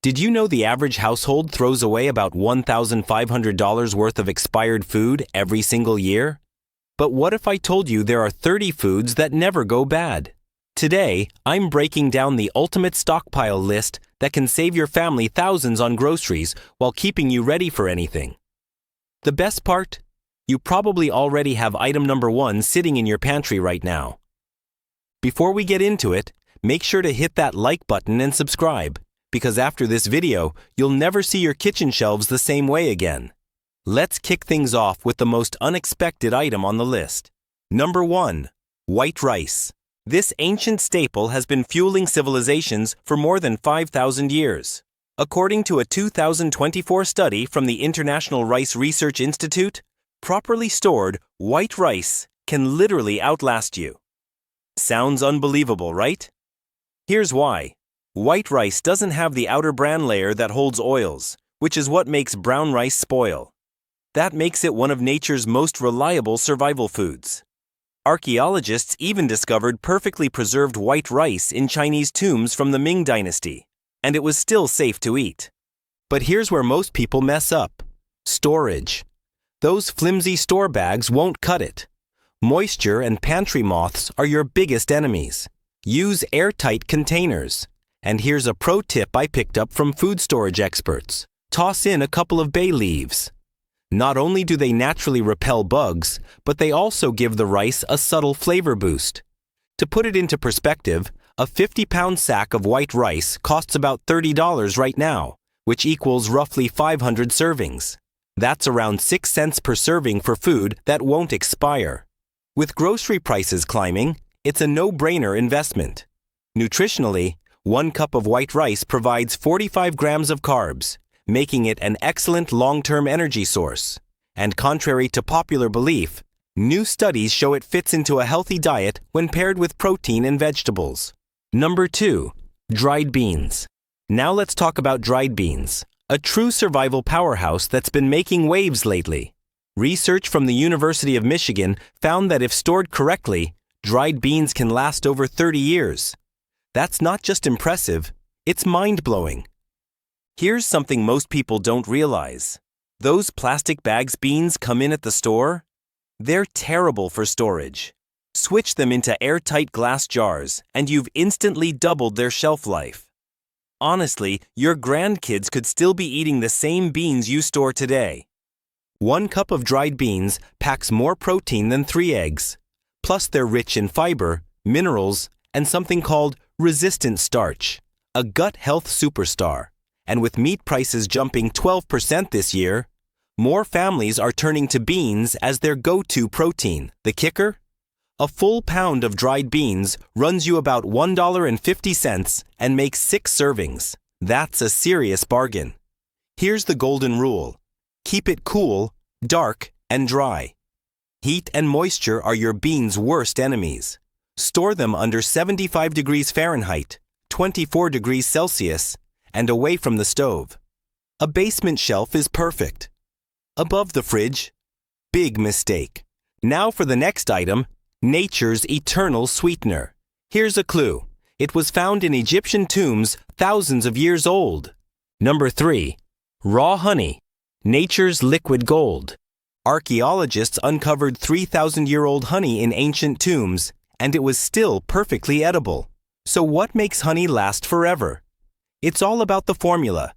Did you know the average household throws away about $1,500 worth of expired food every single year? But what if I told you there are 30 foods that never go bad? Today, I'm breaking down the ultimate stockpile list that can save your family thousands on groceries while keeping you ready for anything. The best part? You probably already have item number 1 sitting in your pantry right now. Before we get into it, make sure to hit that like button and subscribe, because after this video, you'll never see your kitchen shelves the same way again. Let's kick things off with the most unexpected item on the list. Number 1. White rice. This ancient staple has been fueling civilizations for more than 5,000 years. According to a 2024 study from the International Rice Research Institute, properly stored white rice can literally outlast you. Sounds unbelievable, right? Here's why. White rice doesn't have the outer bran layer that holds oils, which is what makes brown rice spoil. That makes it one of nature's most reliable survival foods. Archaeologists even discovered perfectly preserved white rice in Chinese tombs from the Ming Dynasty, and it was still safe to eat. But here's where most people mess up. Storage. Those flimsy store bags won't cut it. Moisture and pantry moths are your biggest enemies. Use airtight containers. And here's a pro tip I picked up from food storage experts. Toss in a couple of bay leaves. Not only do they naturally repel bugs, but they also give the rice a subtle flavor boost. To put it into perspective, a 50-pound sack of white rice costs about $30 right now, which equals roughly 500 servings. That's around 6 cents per serving for food that won't expire. With grocery prices climbing, it's a no-brainer investment. Nutritionally, 1 cup of white rice provides 45 grams of carbs, making it an excellent long-term energy source. And contrary to popular belief, new studies show it fits into a healthy diet when paired with protein and vegetables. Number 2. Dried beans. Now let's talk about dried beans, a true survival powerhouse that's been making waves lately. Research from the University of Michigan found that if stored correctly, dried beans can last over 30 years. That's not just impressive, it's mind-blowing. Here's something most people don't realize. Those plastic bags beans come in at the store? They're terrible for storage. Switch them into airtight glass jars, and you've instantly doubled their shelf life. Honestly, your grandkids could still be eating the same beans you store today. 1 cup of dried beans packs more protein than 3 eggs. Plus, they're rich in fiber, minerals, and something called resistant starch, a gut health superstar. And with meat prices jumping 12% this year, more families are turning to beans as their go-to protein. The kicker? A full pound of dried beans runs you about $1.50 and makes 6 servings. That's a serious bargain. Here's the golden rule. Keep it cool, dark, and dry. Heat and moisture are your beans' worst enemies. Store them under 75 degrees Fahrenheit, 24 degrees Celsius, and away from the stove. A basement shelf is perfect. Above the fridge? Big mistake. Now for the next item, nature's eternal sweetener. Here's a clue. It was found in Egyptian tombs thousands of years old. Number 3. Raw honey. Nature's liquid gold. Archaeologists uncovered 3,000-year-old honey in ancient tombs, and it was still perfectly edible. So what makes honey last forever? It's all about the formula.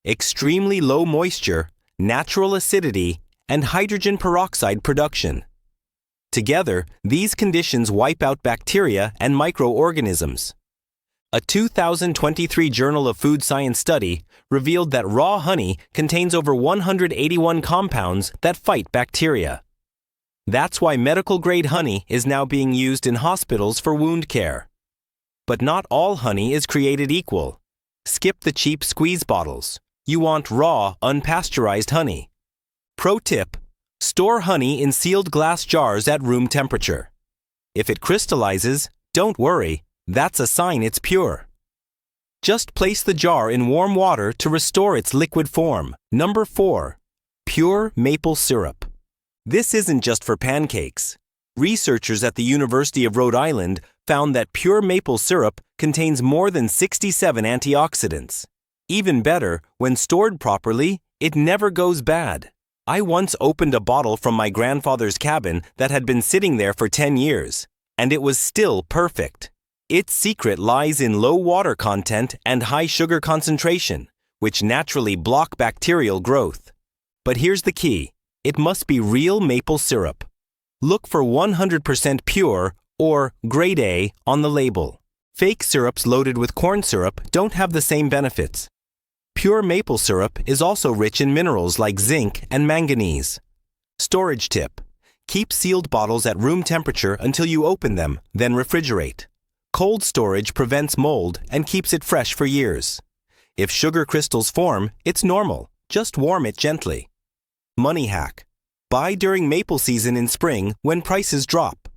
Extremely low moisture, natural acidity, and hydrogen peroxide production. Together, these conditions wipe out bacteria and microorganisms. A 2023 Journal of Food Science study revealed that raw honey contains over 181 compounds that fight bacteria. That's why medical-grade honey is now being used in hospitals for wound care. But not all honey is created equal. Skip the cheap squeeze bottles. You want raw, unpasteurized honey. Pro tip: store honey in sealed glass jars at room temperature. If it crystallizes, don't worry. That's a sign it's pure. Just place the jar in warm water to restore its liquid form. Number 4. Pure maple syrup. This isn't just for pancakes. Researchers at the University of Rhode Island found that pure maple syrup contains more than 67 antioxidants. Even better, when stored properly, it never goes bad. I once opened a bottle from my grandfather's cabin that had been sitting there for 10 years, and it was still perfect. Its secret lies in low water content and high sugar concentration, which naturally block bacterial growth. But here's the key. It must be real maple syrup. Look for 100% pure or grade A on the label. Fake syrups loaded with corn syrup don't have the same benefits. Pure maple syrup is also rich in minerals like zinc and manganese. Storage tip. Keep sealed bottles at room temperature until you open them, then refrigerate. Cold storage prevents mold and keeps it fresh for years. If sugar crystals form, it's normal. Just warm it gently. Money hack. Buy during maple season in spring when prices drop.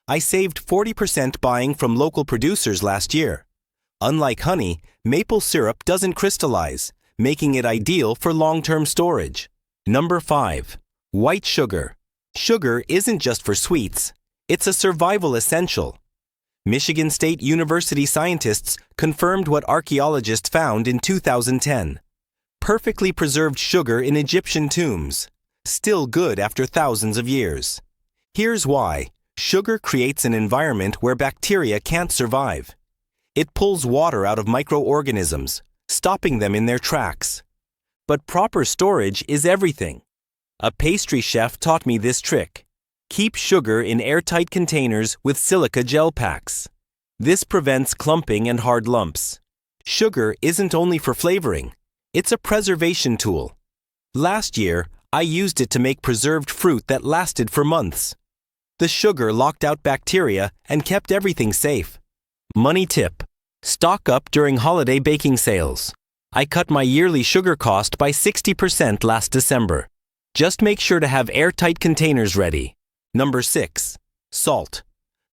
I saved 40% buying from local producers last year. Unlike honey, maple syrup doesn't crystallize, making it ideal for long-term storage. Number 5. White sugar. Sugar isn't just for sweets. It's a survival essential. Michigan State University scientists confirmed what archaeologists found in 2010. Perfectly preserved sugar in Egyptian tombs. Still good after thousands of years. Here's why. Sugar creates an environment where bacteria can't survive. It pulls water out of microorganisms, stopping them in their tracks. But proper storage is everything. A pastry chef taught me this trick. Keep sugar in airtight containers with silica gel packs. This prevents clumping and hard lumps. Sugar isn't only for flavoring. It's a preservation tool. Last year, I used it to make preserved fruit that lasted for months. The sugar locked out bacteria and kept everything safe. Money tip. Stock up during holiday baking sales. I cut my yearly sugar cost by 60% last December. Just make sure to have airtight containers ready. Number 6. Salt.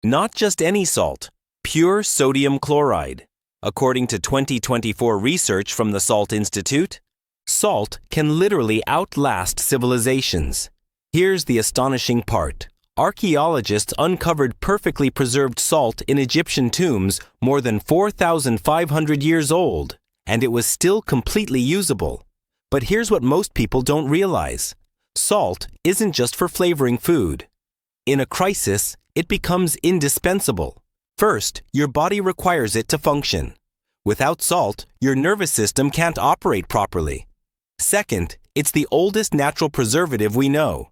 Not just any salt. Pure sodium chloride. According to 2024 research from the Salt Institute, salt can literally outlast civilizations. Here's the astonishing part. Archaeologists uncovered perfectly preserved salt in Egyptian tombs more than 4,500 years old, and it was still completely usable. But here's what most people don't realize. Salt isn't just for flavoring food. In a crisis, it becomes indispensable. First, your body requires it to function. Without salt, your nervous system can't operate properly. Second, it's the oldest natural preservative we know.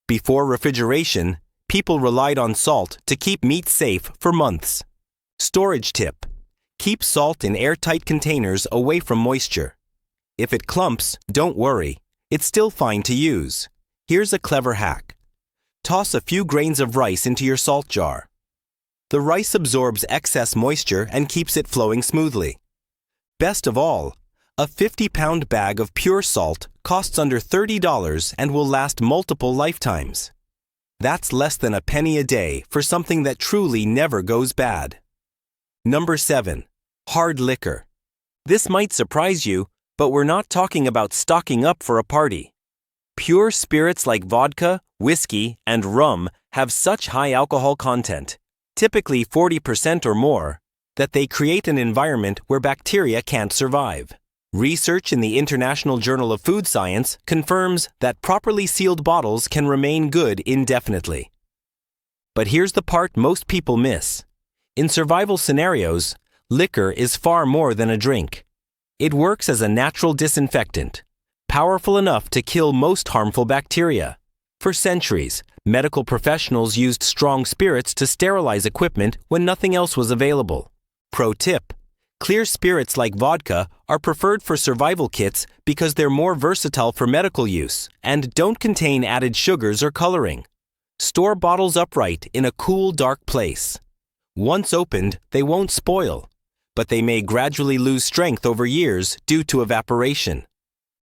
Before refrigeration, people relied on salt to keep meat safe for months. Storage tip. Keep salt in airtight containers away from moisture. If it clumps, don't worry. It's still fine to use. Here's a clever hack. Toss a few grains of rice into your salt jar. The rice absorbs excess moisture and keeps it flowing smoothly. Best of all, a 50-pound bag of pure salt costs under $30 and will last multiple lifetimes. That's less than a penny a day for something that truly never goes bad. Number 7. Hard liquor. This might surprise you, but we're not talking about stocking up for a party. Pure spirits like vodka, whiskey, and rum have such high alcohol content, typically 40% or more, that they create an environment where bacteria can't survive. Research in the International Journal of Food Science confirms that properly sealed bottles can remain good indefinitely. But here's the part most people miss. In survival scenarios, liquor is far more than a drink. It works as a natural disinfectant, powerful enough to kill most harmful bacteria. For centuries, medical professionals used strong spirits to sterilize equipment when nothing else was available. Pro tip: clear spirits like vodka are preferred for survival kits because they're more versatile for medical use and don't contain added sugars or coloring. Store bottles upright in a cool, dark place. Once opened, they won't spoil, but they may gradually lose strength over years due to evaporation.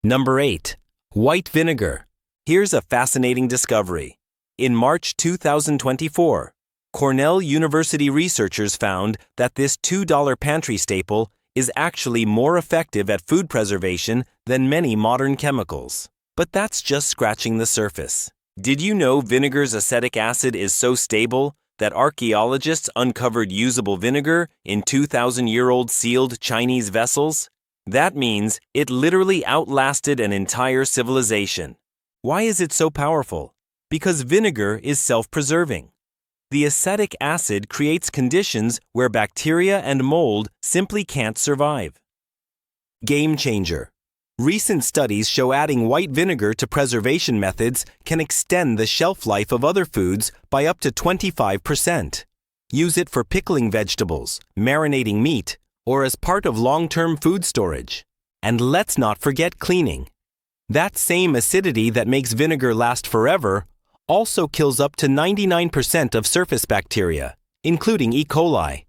Number 8. White vinegar. Here's a fascinating discovery. In March 2024, Cornell University researchers found that this $2 pantry staple is actually more effective at food preservation than many modern chemicals. But that's just scratching the surface. Did you know vinegar's acetic acid is so stable that archaeologists uncovered usable vinegar in 2,000-year-old sealed Chinese vessels? That means it literally outlasted an entire civilization. Why is it so powerful? Because vinegar is self-preserving. The acetic acid creates conditions where bacteria and mold simply can't survive. Game changer. Recent studies show adding white vinegar to preservation methods can extend the shelf life of other foods by up to 25%. Use it for pickling vegetables, marinating meat, or as part of long-term food storage. And let's not forget cleaning. That same acidity that makes vinegar last forever also kills up to 99% of surface bacteria, including E. coli.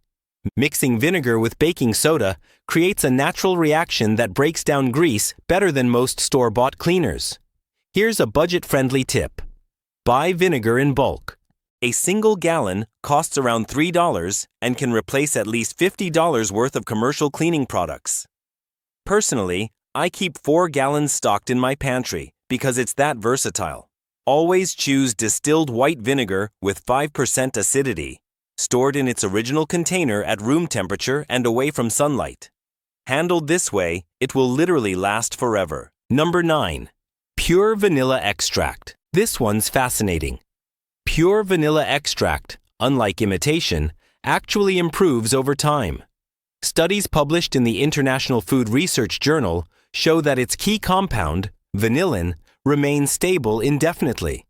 Mixing vinegar with baking soda creates a natural reaction that breaks down grease better than most store-bought cleaners. Here's a budget-friendly tip. Buy vinegar in bulk. A single gallon costs around $3 and can replace at least $50 worth of commercial cleaning products. Personally, I keep 4 gallons stocked in my pantry because it's that versatile. Always choose distilled white vinegar with 5% acidity, stored in its original container at room temperature and away from sunlight. Handled this way, it will literally last forever. Number 9. Pure vanilla extract. This one's fascinating. Pure vanilla extract, unlike imitation, actually improves over time. Studies published in the International Food Research Journal show that its key compound, vanillin, remains stable indefinitely.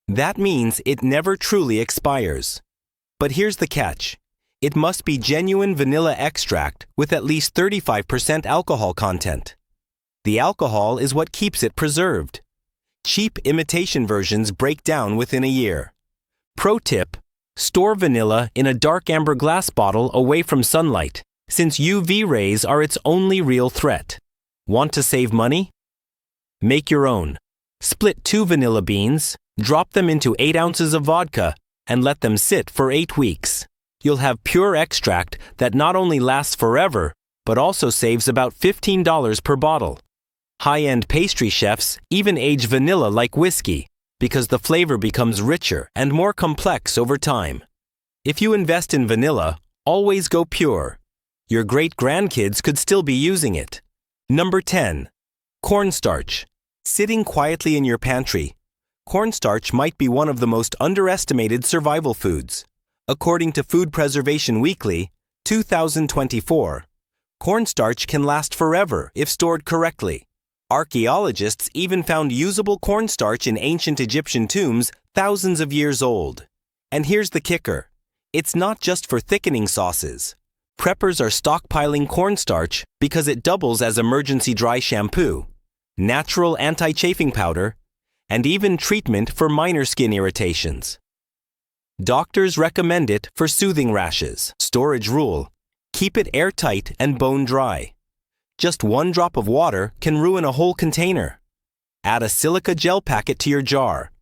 That means it never truly expires. But here's the catch. It must be genuine vanilla extract with at least 35% alcohol content. The alcohol is what keeps it preserved. Cheap imitation versions break down within a year. Pro tip: store vanilla in a dark amber glass bottle away from sunlight, since UV rays are its only real threat. Want to save money? Make your own. Split 2 vanilla beans, drop them into 8 ounces of vodka, and let them sit for 8 weeks. You'll have pure extract that not only lasts forever, but also saves about $15 per bottle. High-end pastry chefs even age vanilla like whiskey because the flavor becomes richer and more complex over time. If you invest in vanilla, always go pure. Your great-grandkids could still be using it. Number 10. Cornstarch. Sitting quietly in your pantry, cornstarch might be one of the most underestimated survival foods. According to Food Preservation Weekly, 2024, cornstarch can last forever if stored correctly. Archaeologists even found usable cornstarch in ancient Egyptian tombs thousands of years old. And here's the kicker. It's not just for thickening sauces. Preppers are stockpiling cornstarch because it doubles as emergency dry shampoo, natural anti-chafing powder, and even treatment for minor skin irritations. Doctors recommend it for soothing rashes. Storage rule: keep it airtight and bone dry. Just 1 drop of water can ruin a whole container. Add a silica gel packet to your jar.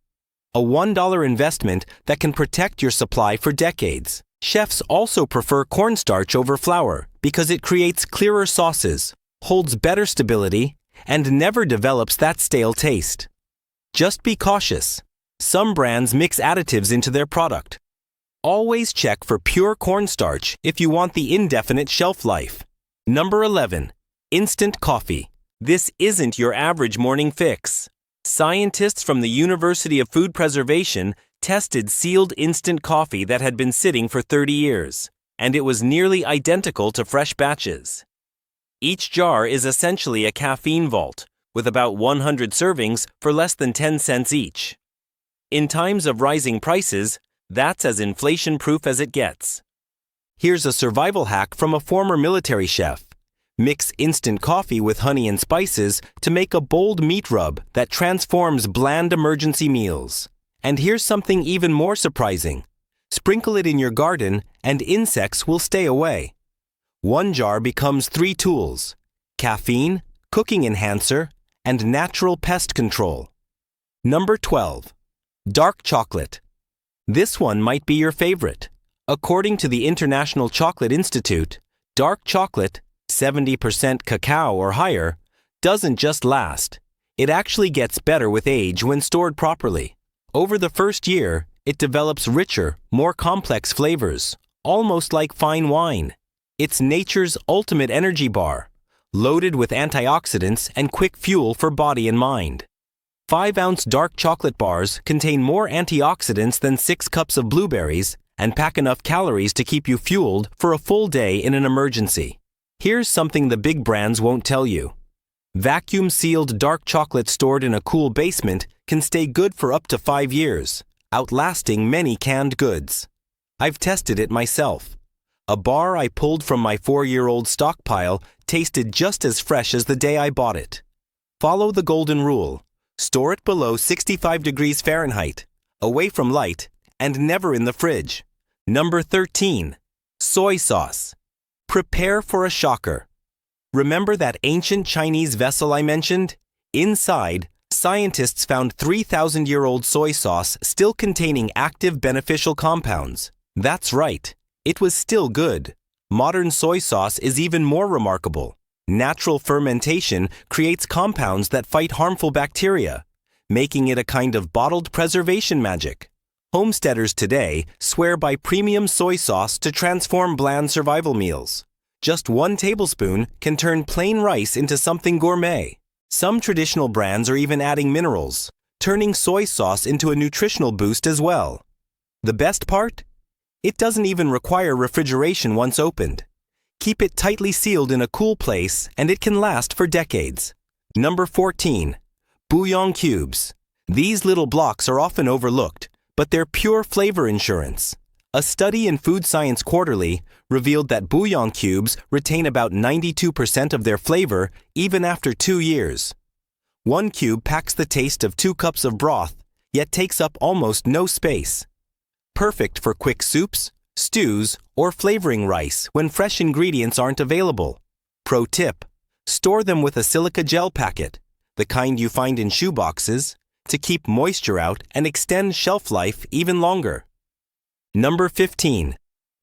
A $1 investment that can protect your supply for decades. Chefs also prefer cornstarch over flour because it creates clearer sauces, holds better stability, and never develops that stale taste. Just be cautious. Some brands mix additives into their product. Always check for pure cornstarch if you want the indefinite shelf life. Number 11. Instant coffee. This isn't your average morning fix. Scientists from the University of Food Preservation tested sealed instant coffee that had been sitting for 30 years, and it was nearly identical to fresh batches. Each jar is essentially a caffeine vault, with about 100 servings for less than 10 cents each. In times of rising prices, that's as inflation-proof as it gets. Here's a survival hack from a former military chef. Mix instant coffee with honey and spices to make a bold meat rub that transforms bland emergency meals. And here's something even more surprising. Sprinkle it in your garden and insects will stay away. 1 jar becomes 3 tools: caffeine, cooking enhancer, and natural pest control. Number 12. Dark chocolate. This one might be your favorite. According to the International Chocolate Institute, dark chocolate, 70% cacao or higher, doesn't just last. It actually gets better with age when stored properly. Over the first year, it develops richer, more complex flavors, almost like fine wine. It's nature's ultimate energy bar, loaded with antioxidants and quick fuel for body and mind. 5-ounce dark chocolate bars contain more antioxidants than 6 cups of blueberries and pack enough calories to keep you fueled for a full day in an emergency. Here's something the big brands won't tell you. Vacuum-sealed dark chocolate stored in a cool basement can stay good for up to 5 years, outlasting many canned goods. I've tested it myself. A bar I pulled from my 4-year-old stockpile tasted just as fresh as the day I bought it. Follow the golden rule. Store it below 65 degrees Fahrenheit, away from light, and never in the fridge. Number 13. Soy sauce. Prepare for a shocker. Remember that ancient Chinese vessel I mentioned? Inside, scientists found 3,000-year-old soy sauce still containing active beneficial compounds. That's right, it was still good. Modern soy sauce is even more remarkable. Natural fermentation creates compounds that fight harmful bacteria, making it a kind of bottled preservation magic. Homesteaders today swear by premium soy sauce to transform bland survival meals. Just 1 tablespoon can turn plain rice into something gourmet. Some traditional brands are even adding minerals, turning soy sauce into a nutritional boost as well. The best part? It doesn't even require refrigeration once opened. Keep it tightly sealed in a cool place and it can last for decades. Number 14. Bouillon cubes. These little blocks are often overlooked, but they're pure flavor insurance. A study in Food Science Quarterly revealed that bouillon cubes retain about 92% of their flavor even after 2 years. 1 cube packs the taste of 2 cups of broth, yet takes up almost no space. Perfect for quick soups, stews, or flavoring rice when fresh ingredients aren't available. Pro tip: store them with a silica gel packet, the kind you find in shoe boxes, to keep moisture out and extend shelf life even longer. Number 15.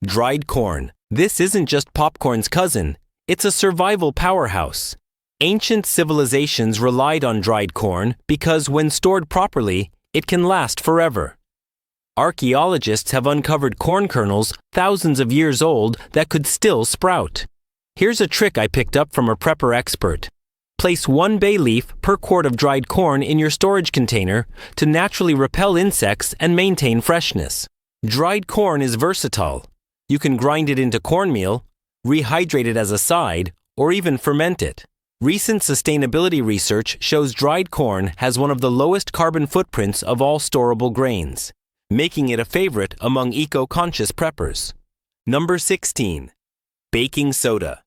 Dried corn. This isn't just popcorn's cousin, it's a survival powerhouse. Ancient civilizations relied on dried corn because when stored properly, it can last forever. Archaeologists have uncovered corn kernels thousands of years old that could still sprout. Here's a trick I picked up from a prepper expert. Place 1 bay leaf per quart of dried corn in your storage container to naturally repel insects and maintain freshness. Dried corn is versatile. You can grind it into cornmeal, rehydrate it as a side, or even ferment it. Recent sustainability research shows dried corn has one of the lowest carbon footprints of all storable grains, making it a favorite among eco-conscious preppers. Number 16. Baking soda.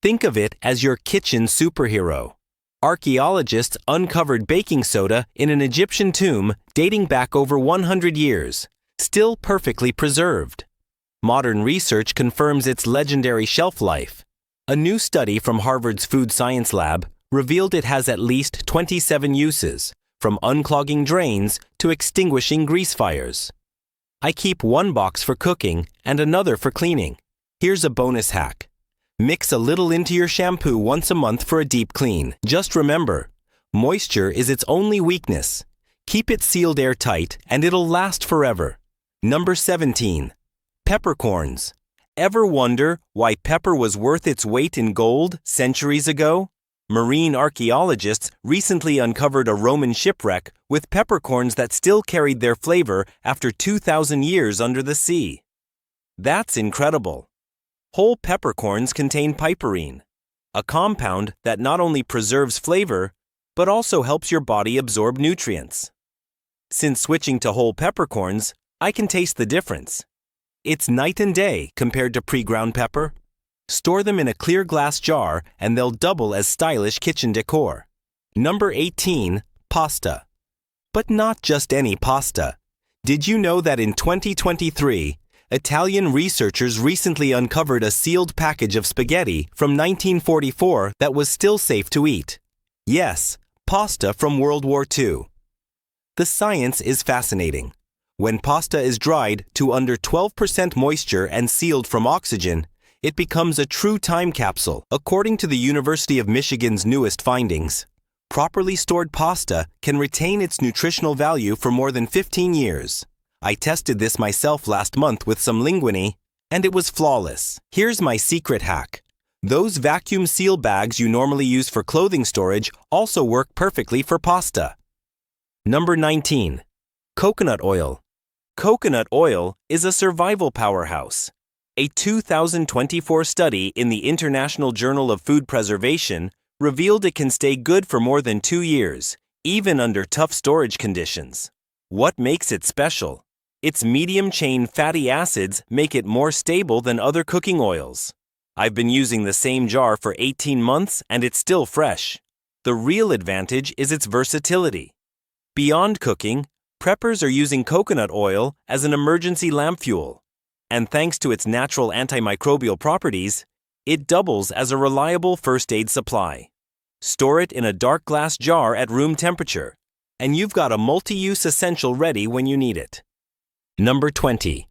Think of it as your kitchen superhero. Archaeologists uncovered baking soda in an Egyptian tomb dating back over 100 years, still perfectly preserved. Modern research confirms its legendary shelf life. A new study from Harvard's Food Science Lab revealed it has at least 27 uses, from unclogging drains to extinguishing grease fires. I keep 1 box for cooking and another for cleaning. Here's a bonus hack. Mix a little into your shampoo once a month for a deep clean. Just remember, moisture is its only weakness. Keep it sealed airtight and it'll last forever. Number 17. Peppercorns. Ever wonder why pepper was worth its weight in gold centuries ago? Marine archaeologists recently uncovered a Roman shipwreck with peppercorns that still carried their flavor after 2,000 years under the sea. That's incredible. Whole peppercorns contain piperine, a compound that not only preserves flavor, but also helps your body absorb nutrients. Since switching to whole peppercorns, I can taste the difference. It's night and day compared to pre-ground pepper. Store them in a clear glass jar and they'll double as stylish kitchen decor. Number 18. Pasta. But not just any pasta. Did you know that in 2023, Italian researchers recently uncovered a sealed package of spaghetti from 1944 that was still safe to eat? Yes, pasta from World War II. The science is fascinating. When pasta is dried to under 12% moisture and sealed from oxygen, it becomes a true time capsule, according to the University of Michigan's newest findings. Properly stored pasta can retain its nutritional value for more than 15 years. I tested this myself last month with some linguine, and it was flawless. Here's my secret hack. Those vacuum seal bags you normally use for clothing storage also work perfectly for pasta. Number 19. Coconut oil. Coconut oil is a survival powerhouse. A 2024 study in the International Journal of Food Preservation revealed it can stay good for more than 2 years, even under tough storage conditions. What makes it special? Its medium-chain fatty acids make it more stable than other cooking oils. I've been using the same jar for 18 months and it's still fresh. The real advantage is its versatility. Beyond cooking, preppers are using coconut oil as an emergency lamp fuel. And thanks to its natural antimicrobial properties, it doubles as a reliable first aid supply. Store it in a dark glass jar at room temperature, and you've got a multi-use essential ready when you need it. Number 20.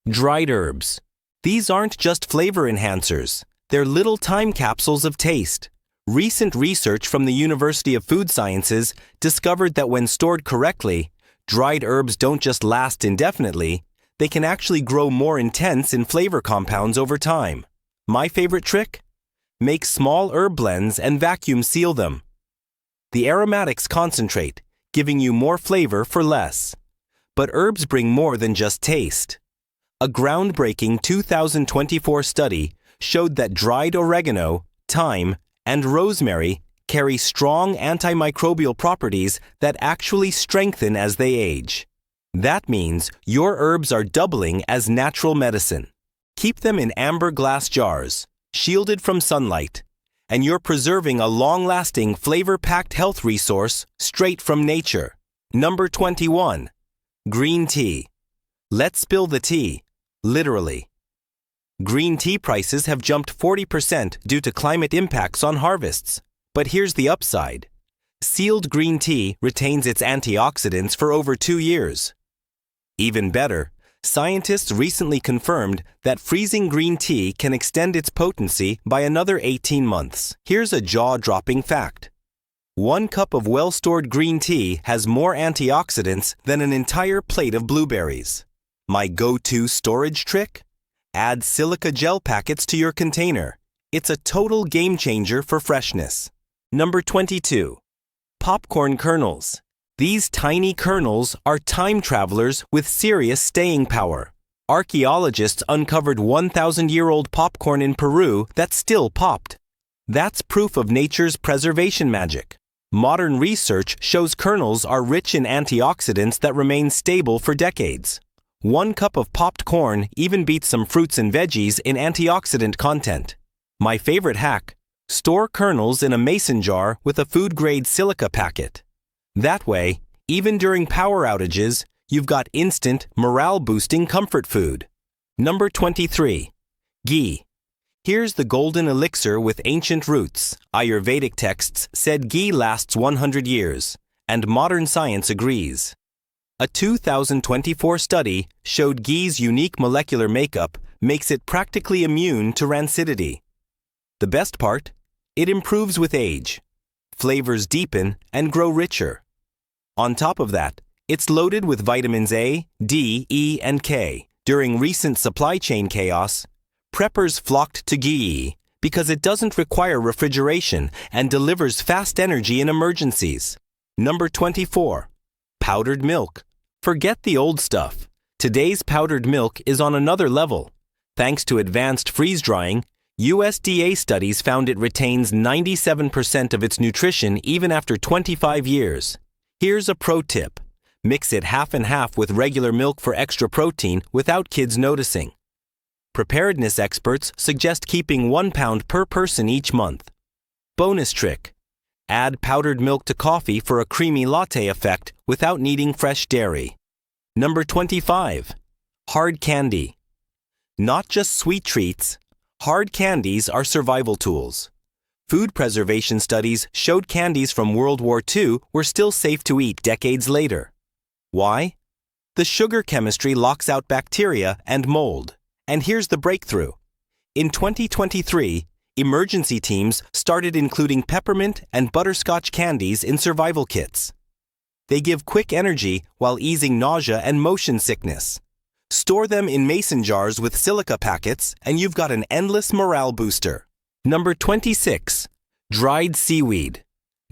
Dried herbs. These aren't just flavor enhancers, they're little time capsules of taste. Recent research from the University of Food Sciences discovered that when stored correctly, dried herbs don't just last indefinitely, they can actually grow more intense in flavor compounds over time. My favorite trick? Make small herb blends and vacuum seal them. The aromatics concentrate, giving you more flavor for less. But herbs bring more than just taste. A groundbreaking 2024 study showed that dried oregano, thyme, and rosemary carry strong antimicrobial properties that actually strengthen as they age. That means your herbs are doubling as natural medicine. Keep them in amber glass jars, shielded from sunlight, and you're preserving a long-lasting, flavor-packed health resource straight from nature. Number 21. Green tea. Let's spill the tea, literally. Green tea prices have jumped 40% due to climate impacts on harvests. But here's the upside. Sealed green tea retains its antioxidants for over 2 years. Even better, scientists recently confirmed that freezing green tea can extend its potency by another 18 months. Here's a jaw-dropping fact. 1 cup of well-stored green tea has more antioxidants than an entire plate of blueberries. My go-to storage trick? Add silica gel packets to your container. It's a total game changer for freshness. Number 22. Popcorn kernels. These tiny kernels are time travelers with serious staying power. Archaeologists uncovered 1,000-year-old popcorn in Peru that still popped. That's proof of nature's preservation magic. Modern research shows kernels are rich in antioxidants that remain stable for decades. 1 cup of popped corn even beats some fruits and veggies in antioxidant content. My favorite hack: store kernels in a mason jar with a food-grade silica packet. That way, even during power outages, you've got instant, morale-boosting comfort food. Number 23. Ghee. Here's the golden elixir with ancient roots. Ayurvedic texts said ghee lasts 100 years, and modern science agrees. A 2024 study showed ghee's unique molecular makeup makes it practically immune to rancidity. The best part? It improves with age. Flavors deepen and grow richer. On top of that, it's loaded with vitamins A, D, E, and K. During recent supply chain chaos, preppers flocked to ghee because it doesn't require refrigeration and delivers fast energy in emergencies. Number 24. Powdered milk. Forget the old stuff. Today's powdered milk is on another level. Thanks to advanced freeze drying, USDA studies found it retains 97% of its nutrition even after 25 years. Here's a pro tip. Mix it half and half with regular milk for extra protein without kids noticing. Preparedness experts suggest keeping 1 pound per person each month. Bonus trick. Add powdered milk to coffee for a creamy latte effect without needing fresh dairy. Number 25. Hard candy. Not just sweet treats, hard candies are survival tools. Food preservation studies showed candies from World War II were still safe to eat decades later. Why? The sugar chemistry locks out bacteria and mold. And here's the breakthrough. In 2023, emergency teams started including peppermint and butterscotch candies in survival kits. They give quick energy while easing nausea and motion sickness. Store them in mason jars with silica packets and you've got an endless morale booster. Number 26. Dried seaweed.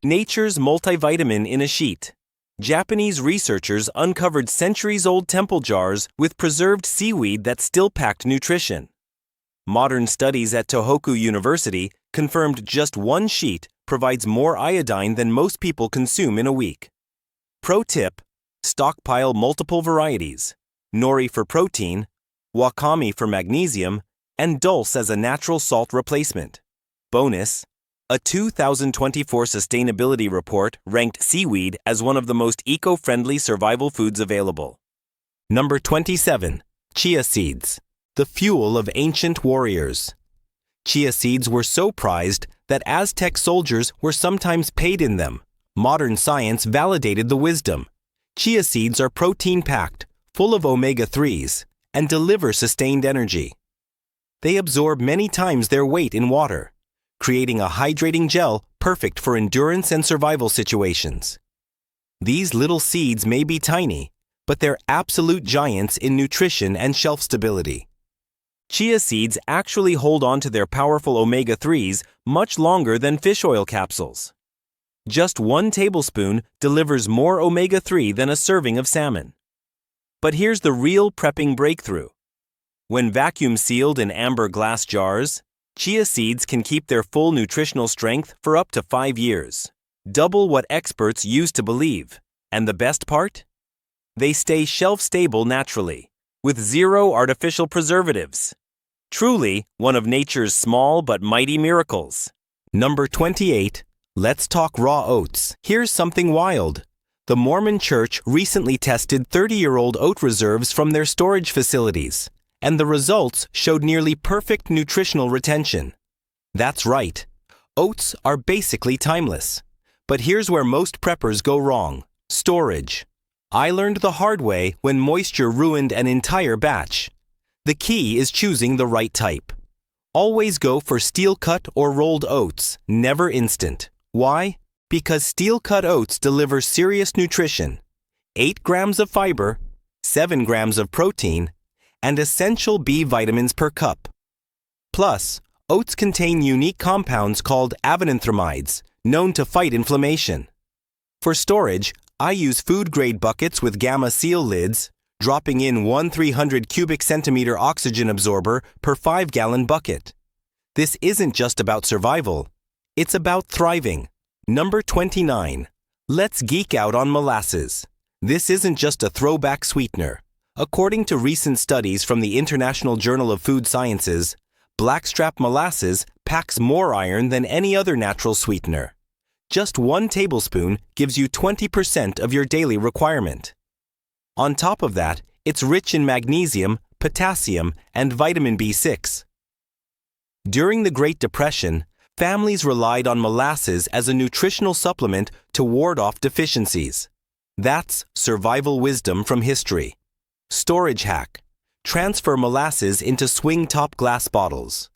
Nature's multivitamin in a sheet. Japanese researchers uncovered centuries-old temple jars with preserved seaweed that still packed nutrition. Modern studies at Tohoku University confirmed just one sheet provides more iodine than most people consume in a week. Pro tip: stockpile multiple varieties: nori for protein, wakame for magnesium, and dulse as a natural salt replacement. Bonus: a 2024 sustainability report ranked seaweed as one of the most eco-friendly survival foods available. Number 27. Chia seeds, the fuel of ancient warriors. Chia seeds were so prized that Aztec soldiers were sometimes paid in them. Modern science validated the wisdom. Chia seeds are protein-packed, full of omega-3s, and deliver sustained energy. They absorb many times their weight in water, creating a hydrating gel perfect for endurance and survival situations. These little seeds may be tiny, but they're absolute giants in nutrition and shelf stability. Chia seeds actually hold on to their powerful omega-3s much longer than fish oil capsules. Just 1 tablespoon delivers more omega-3 than a serving of salmon. But here's the real prepping breakthrough. When vacuum sealed in amber glass jars, chia seeds can keep their full nutritional strength for up to 5 years, double what experts used to believe. And the best part? They stay shelf-stable naturally, with 0 artificial preservatives. Truly one of nature's small but mighty miracles. Number 28. Let's talk raw oats. Here's something wild. The Mormon Church recently tested 30-year-old oat reserves from their storage facilities, and the results showed nearly perfect nutritional retention. That's right. Oats are basically timeless. But here's where most preppers go wrong: storage. I learned the hard way when moisture ruined an entire batch. The key is choosing the right type. Always go for steel-cut or rolled oats, never instant. Why? Because steel-cut oats deliver serious nutrition: 8 grams of fiber, 7 grams of protein, and essential B vitamins per cup. Plus, oats contain unique compounds called avenanthramides, known to fight inflammation. For storage, I use food-grade buckets with gamma seal lids, dropping in 1/300 cubic centimeter oxygen absorber per 5-gallon bucket. This isn't just about survival. It's about thriving. Number 29. Let's geek out on molasses. This isn't just a throwback sweetener. According to recent studies from the International Journal of Food Sciences, blackstrap molasses packs more iron than any other natural sweetener. Just 1 tablespoon gives you 20% of your daily requirement. On top of that, it's rich in magnesium, potassium, and vitamin B6. During the Great Depression, families relied on molasses as a nutritional supplement to ward off deficiencies. That's survival wisdom from history. Storage hack: transfer molasses into swing-top glass bottles.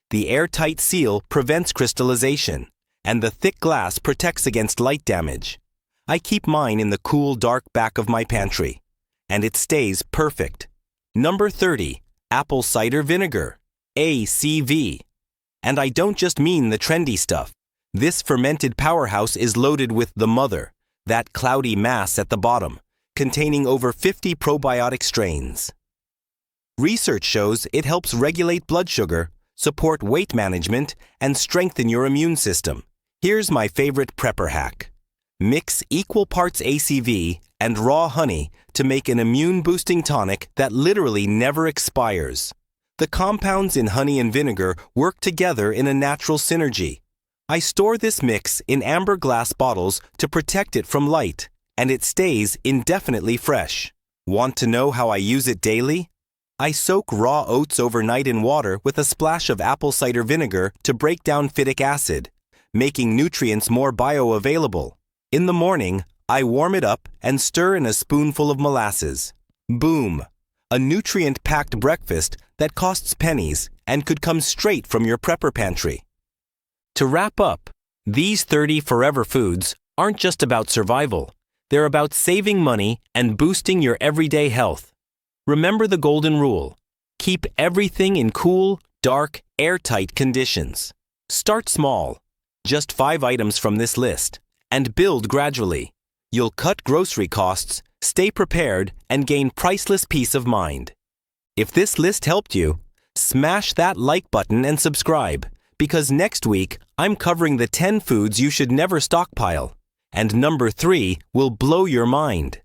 The airtight seal prevents crystallization, and the thick glass protects against light damage. I keep mine in the cool, dark back of my pantry, and it stays perfect. Number 30. Apple cider vinegar, ACV. And I don't just mean the trendy stuff. This fermented powerhouse is loaded with the mother, that cloudy mass at the bottom, containing over 50 probiotic strains. Research shows it helps regulate blood sugar, support weight management, and strengthen your immune system. Here's my favorite prepper hack. Mix equal parts ACV and raw honey to make an immune-boosting tonic that literally never expires. The compounds in honey and vinegar work together in a natural synergy. I store this mix in amber glass bottles to protect it from light, and it stays indefinitely fresh. Want to know how I use it daily? I soak raw oats overnight in water with a splash of apple cider vinegar to break down phytic acid, making nutrients more bioavailable. In the morning, I warm it up and stir in a spoonful of molasses. Boom! A nutrient-packed breakfast that costs pennies and could come straight from your prepper pantry. To wrap up, these 30 forever foods aren't just about survival. They're about saving money and boosting your everyday health. Remember the golden rule: keep everything in cool, dark, airtight conditions. Start small. Just 5 items from this list, and build gradually. You'll cut grocery costs, stay prepared, and gain priceless peace of mind. If this list helped you, smash that like button and subscribe, because next week I'm covering the 10 foods you should never stockpile, and number 3 will blow your mind.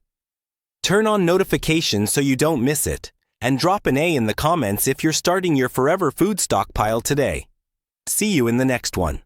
Turn on notifications so you don't miss it, and drop an A in the comments if you're starting your forever food stockpile today. See you in the next one.